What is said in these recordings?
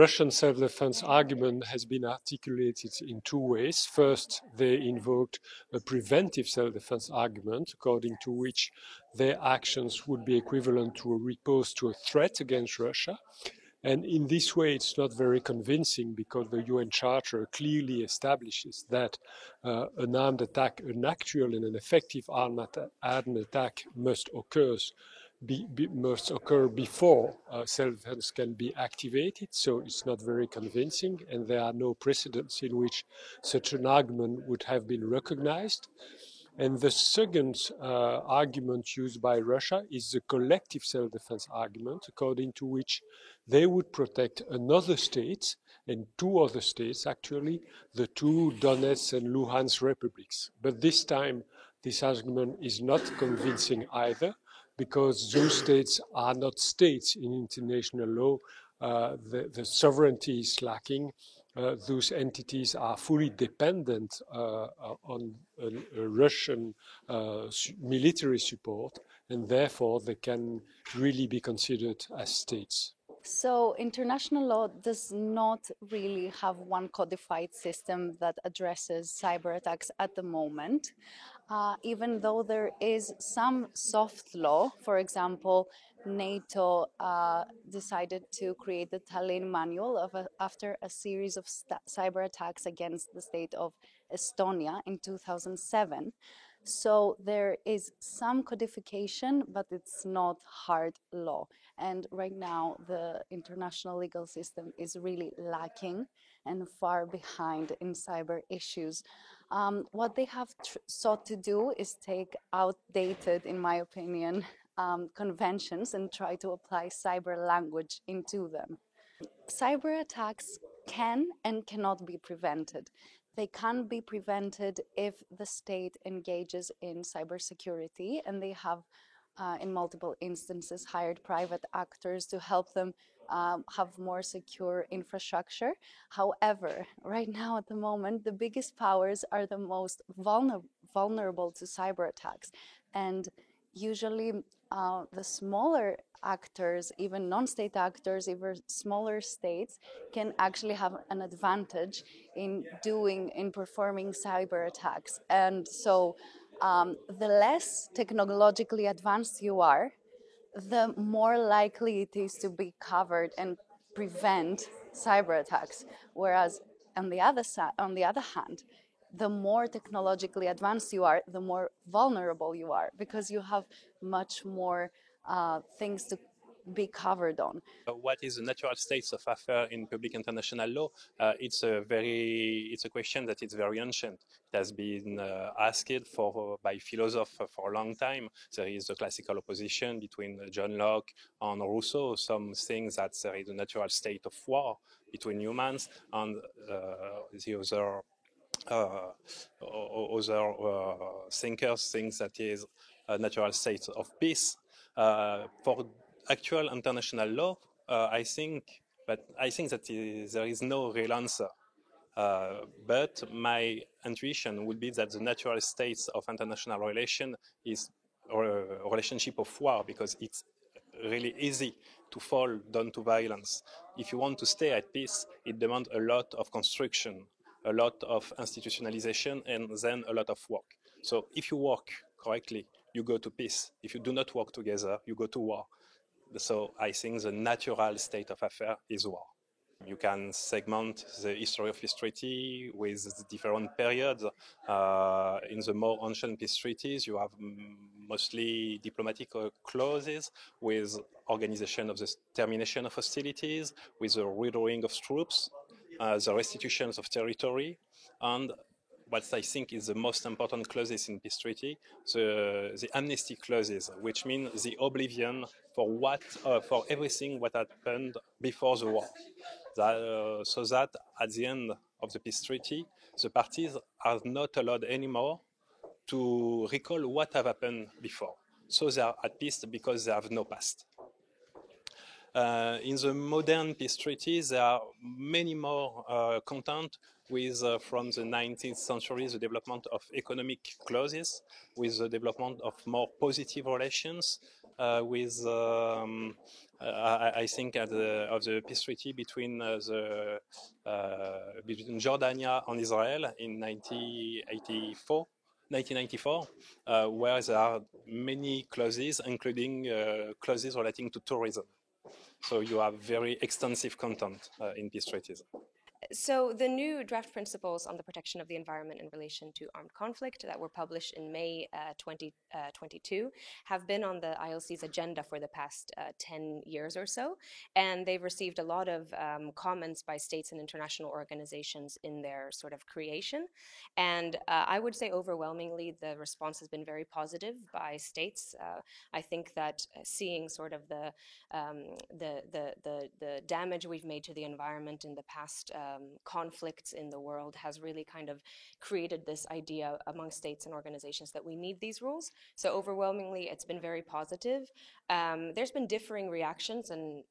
Russian self-defense argument has been articulated in two ways. First, they invoked a preventive self-defense argument, according to which their actions would be equivalent to a riposte to a threat against Russia. And in this way, it's not very convincing because the UN Charter clearly establishes that an armed attack, an actual and an effective armed attack must occur before self-defense can be activated. So it's not very convincing, and there are no precedents in which such an argument would have been recognized. And the second argument used by Russia is the collective self-defense argument, according to which they would protect another state, and two other states actually, the two Donetsk and Luhansk republics. But this time, this argument is not convincing either, because those states are not states in international law. The sovereignty is lacking. Those entities are fully dependent on Russian military support, and therefore they can really be considered as states. So international law does not really have one codified system that addresses cyber attacks at the moment. Even though there is some soft law, for example, NATO decided to create the Tallinn Manual after a series of cyber attacks against the state of Estonia in 2007. So there is some codification, but it's not hard law. And right now, the international legal system is really lacking and far behind in cyber issues. What they have sought to do is take outdated, in my opinion, conventions and try to apply cyber language into them. Cyber attacks can and cannot be prevented. They can be prevented if the state engages in cybersecurity, and they have, in multiple instances, hired private actors to help them have more secure infrastructure. However, right now at the moment, the biggest powers are the most vulnerable to cyber attacks. And usually the smaller actors, even non-state actors, even smaller states, can actually have an advantage in performing cyber attacks. And so the less technologically advanced you are, the more likely it is to be covered and prevent cyber attacks. Whereas on the other hand, the more technologically advanced you are, the more vulnerable you are, because you have much more things to be covered on. What is the natural state of affairs in public international law? It's a question that is very ancient. It has been asked by philosophers for a long time. There is a classical opposition between John Locke and Rousseau. Some think that there is a natural state of war between humans, and the other thinkers think that is a natural state of peace. For actual international law, I think that there is no real answer. But my intuition would be that the natural state of international relation is a relationship of war, because it's really easy to fall down to violence. If you want to stay at peace, it demands a lot of construction, a lot of institutionalization, and then a lot of work. So if you work correctly, you go to peace. If you do not work together, you go to war. So I think the natural state of affairs is war. You can segment the history of peace treaty with different periods. In the more ancient peace treaties, you have mostly diplomatic clauses with organization of the termination of hostilities, with the withdrawing of troops, the restitutions of territory, and what I think is the most important clauses in peace treaty, the amnesty clauses, which mean the oblivion for everything what happened before the war. So that at the end of the peace treaty, the parties are not allowed anymore to recall what have happened before. So they are at peace because they have no past. In the modern peace treaties, there are many more content with, from the 19th century, the development of economic clauses, with the development of more positive relations, with I think of the peace treaty between between Jordania and Israel in 1994, where there are many clauses, including clauses relating to tourism. So you have very extensive content in peace treaties. So the new draft principles on the protection of the environment in relation to armed conflict that were published in May 2022 have been on the ILC's agenda for the past 10 years or so, and they've received a lot of comments by states and international organizations in their sort of creation. And I would say overwhelmingly the response has been very positive by states. I think that seeing sort of the damage we've made to the environment in the past conflicts in the world has really kind of created this idea among states and organizations that we need these rules. So overwhelmingly, it's been very positive. There's been differing reactions, and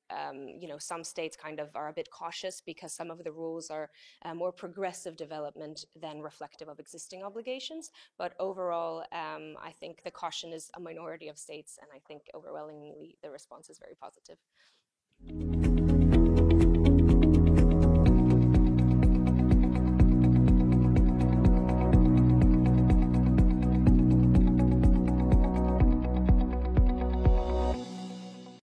you know, some states kind of are a bit cautious because some of the rules are more progressive development than reflective of existing obligations. But overall, I think the caution is a minority of states, and I think overwhelmingly the response is very positive.